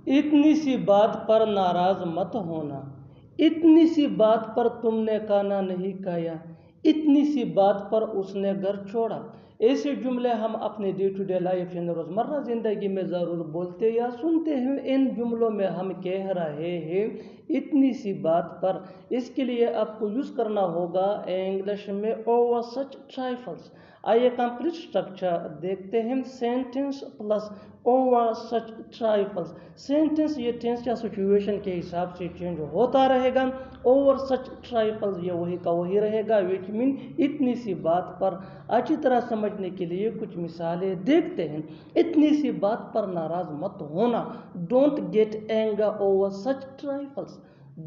اتنی سی بات پر ناراض مت ہونا، اتنی سی بات پر تم نے کھانا نہیں کھایا، اتنی سی بات پر اس نے گھر چھوڑا۔ ایسے جملے ہم اپنے ڈے ٹو ڈے لائف یعنی روزمرہ زندگی میں ضرور بولتے یا سنتے ہیں۔ ان جملوں میں ہم کہہ رہے ہیں اتنی سی بات پر، اس کے لیے آپ کو یوز کرنا ہوگا انگلش میں اوور سچ ٹرائفلز۔ آئیے کمپلیٹ اسٹرکچر دیکھتے ہیں۔ Sentence plus over such trifles. Sentence یہ ٹینس یا سچویشن کے حساب سے چینج ہوتا رہے گا۔ اوور سچ ٹرائفلز یہ وہی کا وہی رہے گا، وچ مین اتنی سی بات پر۔ اچھی طرح سمجھنے کے لیے کچھ مثالیں دیکھتے ہیں۔ اتنی سی بات پر ناراض مت ہونا، don't get anger over such trifles,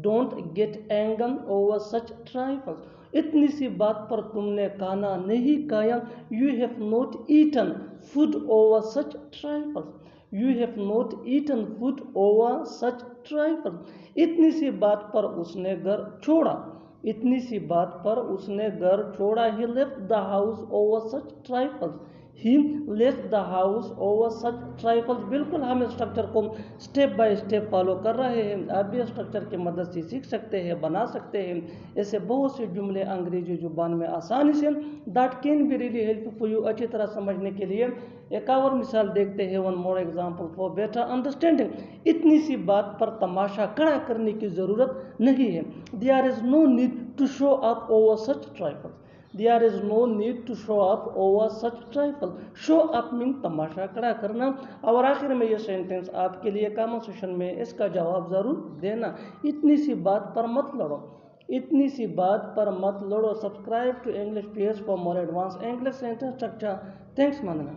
don't get anger over such trifles. اتنی سی بات پر تم نے کھانا نہیں کھایا، you have not eaten food over such trifles, you have not eaten food over such trifles. اتنی سی بات پر اس نے گھر چھوڑا، اتنی سی بات پر اس نے گھر چھوڑا، he left the house over such trifles, he left the house over such trifles. بالکل ہم اسٹرکچر کو اسٹیپ بائی اسٹیپ فالو کر رہے ہیں، آپ بھی اسٹرکچر کی مدد سے سیکھ سکتے ہیں، بنا سکتے ہیں۔ ایسے بہت سے جملے انگریزی زبان میں آسانی سے that can be really help for you اچھی طرح سمجھنے کے لیے۔ ایک اور مثال دیکھتے ہیں، one more example for better understanding. اتنی سی بات پر تماشا کھڑا کرنے کی ضرورت نہیں ہے، there is no need to show up over such trifles, there is no need to show up over such trifle. Show up مین تماشا کھڑا کرنا۔ اور آخر میں یہ سینٹینس آپ کے لیے کامنٹ سیکشن میں اس کا جواب ضرور دینا۔ اتنی سی بات پر مت لڑو، اتنی سی بات پر مت لڑو۔ Subscribe to English page for more advance English sentence structure. Thanks ماننا۔